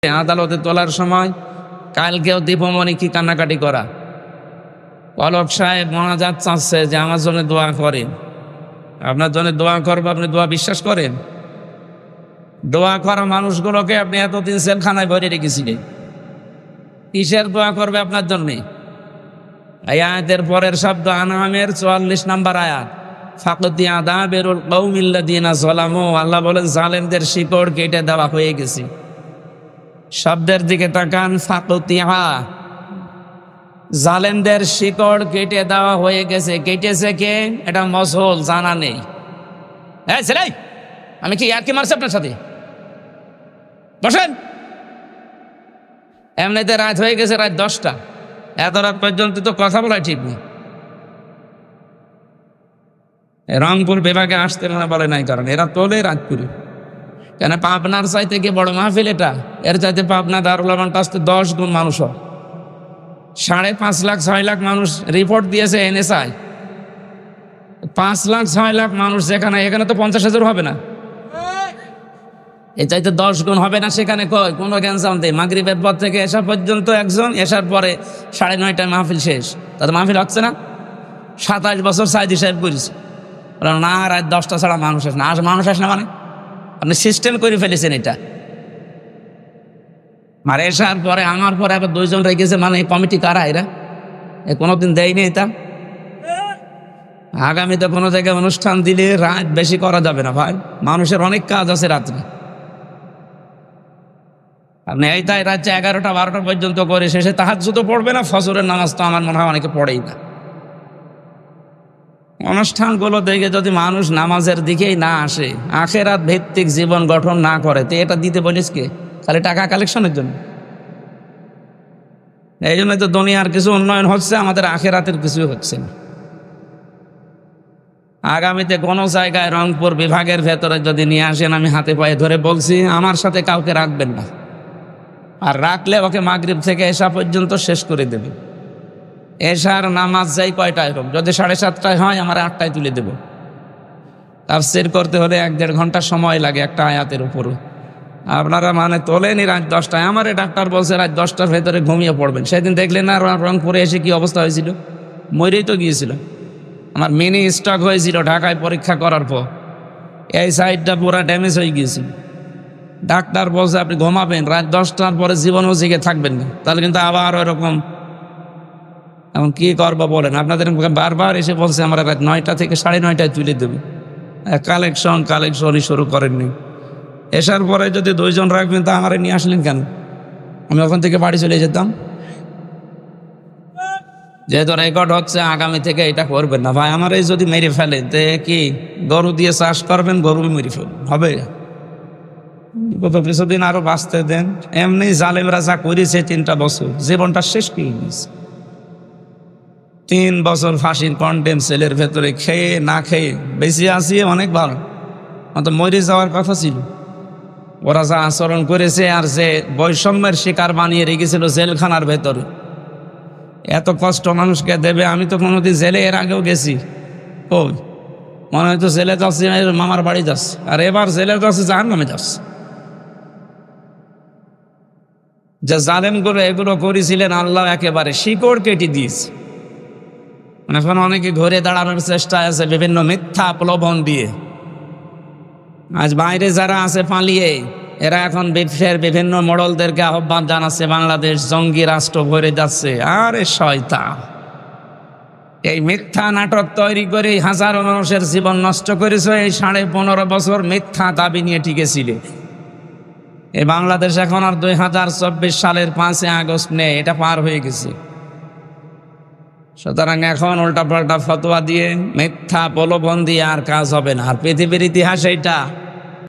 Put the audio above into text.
আদালতে তোলার সময় কালকেও দীপমণি কি কান্নাকাটি করা, পলক সাহেব মোনাজাত চাচ্ছে যে আমার জন্য দোয়া করেন, আপনার জন্য দোয়া করবো, আপনি দোয়া বিশ্বাস করেন? দোয়া করা মানুষগুলোকে আপনি এতদিন জেলখানায় ভরে রেখেছিলেন, কিসের দোয়া করবে আপনার জন্যে? এই আয়াতের পরের শব্দ আনামের 44 নম্বর আয়াত, ফাকতি আযাবিল কওমিল্লাযিনা যালামু, আল্লাহ বলেন জালেমদের শিকড় কেটে দেওয়া হয়ে গেছে। শব্দের দিকে তাকান, ফাকতিহা, জালেমদের শিকড় কেটে দেওয়া হয়ে গেছে। কেটেছে কে? এটা মজহুল, জানা নেই। হ্যাঁ ছেলে, আমি কি আর কি মারছি আপনার সাথে? বসেন। এমনিতে রাত হয়ে গেছে, রাত 10টা, এত রাত পর্যন্ত তো কথা বলা ঠিক নেই। রংপুর বিভাগে আসতে না বলে নাই, কারণ এরা তোলে রাজপুরে। কেন পাবনার চাইতে কি বড় মাহফিল এটা? এর চাইতে পাবনা দারুল আমানত আসতে 10 গুণ মানুষ হয়। 5.5 লাখ 6 লাখ মানুষ রিপোর্ট দিয়েছে এনএসআই। 5 লাখ 6 লাখ মানুষ যেখানে, এখানে তো 50,000 হবে না, এর চাইতে 10 গুণ হবে না। সেখানে কয় কোনো গ্যাঞ্জাম দেয়, মাগরিবের পর থেকে এশা পর্যন্ত একজন, এশার পরে 9:30টায় মাহফিল শেষ। তাতে মাহফিল হচ্ছে না? 27 বছর সাইদি সাহেব করেছে না, রাত 10টা ছাড়া মানুষ আসে না। মানুষ আসে না মানে আপনি সিস্টেম করে ফেলেছেন এটা। আর এসার পরে আমার পরে আবার 2 জন রেখেছে, মানে এই কমিটি কারা এরা? কোনোদিন দেয়নি এটা। আগামীতে কোনো জায়গায় অনুষ্ঠান দিলে রাত বেশি করা যাবে না ভাই, মানুষের অনেক কাজ আছে রাত্রে। আপনি এই তাই রাত 11টা 12টা পর্যন্ত করে শেষে তাহাজ্জুদ তো পড়বে না, ফজরের নামাজ তো আমার মনে হয় অনেকে পড়েই না। অনুষ্ঠানগুলো দেখে যদি মানুষ নামাজের দিকেই না আসে, আখেরাত ভিত্তিক জীবন গঠন না করে, তো এটা দিতে বলিস কে? খালি টাকা কালেকশনের জন্য। এই জন্য তো দুনিয়ার কিছু উন্নয়ন হচ্ছে, আমাদের আখেরাতের কিছু হচ্ছে না। আগামীতে কোনো জায়গায় রংপুর বিভাগের ভেতরে যদি নিয়ে আসেন, আমি হাতে পায়ে ধরে বলছি আমার সাথে কাউকে রাখবেন না, আর রাখলে ওকে মাগরিব থেকে এশা পর্যন্ত শেষ করে দেবে। এশার নামাজ যাই কয়টায় হোক, যদি 7:30টায় হয় আমার 8টায় তুলে দেব। তাফসীর করতে হলে 1-1.5 ঘন্টা সময় লাগে একটা আয়াতের উপরে। আপনারা মানে তোলেনি রাত 10টায়। আমারে ডাক্তার বলছে রাত 10টার ভেতরে ঘুমিয়ে পড়বেন। সেদিন দেখলেন না রংপুরে এসে কি অবস্থা হয়েছিল? মরেই তো গিয়েছিল। আমার মিনি স্ট্রোক হয়েছিল ঢাকায় পরীক্ষা করার পর, এই সাইডটা পুরো ড্যামেজ হয়ে গিয়েছিল। ডাক্তার বলছে আপনি ঘুমাবেন, রাত 10টার পরে জীবনও জেগে থাকবেন না, তাহলে কিন্তু আবার ওইরকম। এখন কি করবো বলেন? আপনাদের বারবার এসে বলছে আমরা রাত 9টা থেকে 9:30টায় তুলে দেবে। কালেকশনই শুরু করেননি। এসার পরে যদি 2 জন রাখবেন, তা আমারে নিয়ে আসলেন কেন? আমি ওখান থেকে বাড়ি চলে যেতাম। যেহেতু রেকর্ড হচ্ছে, আগামী থেকে এটা করবেন না ভাই। আমার এই যদি মেরে ফেলে, তে কি গরু দিয়ে চাষ করবেন? গরু মেরে ফেলবেন, হবে? কিছুদিন আরো বাঁচতে দেন। এমনি জালেমরা যা করেছে 3টা বছর, জীবনটা শেষ করে দিয়েছে। 3 বছর ফাঁসির কন্টেম সেলের ভেতরে খেয়ে না খেয়ে বেশি আসিয়ে অনেক ভালো, অত মরে যাওয়ার কথা ছিল। ওরা যা আচরণ করেছে, আর যে বৈষম্যের শিকার বানিয়ে রেখেছিল জেলখানার ভেতরে, এত কষ্ট মানুষকে দেবে। আমি তো কোনোদিন জেলে এর আগেও গেছি, ওই মনে হয়তো জেলে যাচ্ছি মামার বাড়ি যাচ্ছে, আর এবার জেলে যাচ্ছে জাহান্নামে যাচ্ছে। যে জালেমগুলো এগুলো করেছিলেন, আল্লাহ একেবারে শিকড় কেটে দিয়েছে। এখন অনেকে ঘুরে দাঁড়ানোর চেষ্টা আছে বিভিন্ন মিথ্যা প্রলোভন দিয়ে। আজ বাইরে যারা আছে পালিয়ে, এরা এখন বিশ্বের বিভিন্ন মডেলদেরকে আহ্বান জানাচ্ছে বাংলাদেশ জঙ্গি রাষ্ট্র ভরে যাচ্ছে। আরে শয়তান, এই মিথ্যা নাটক তৈরি করে হাজারো মানুষের জীবন নষ্ট করেছে। এই 15.5 বছর মিথ্যা দাবি নিয়ে টিকেছিলে। এই বাংলাদেশ এখন আর 2024 সালের 5 আগস্ট নেই, এটা পার হয়ে গেছে। সুতরাং এখন উল্টাপাল্টা ফতোয়া দিয়ে, মিথ্যা প্রলোভন দিয়ে আর কাজ হবে না। আর পৃথিবীর ইতিহাস এইটা।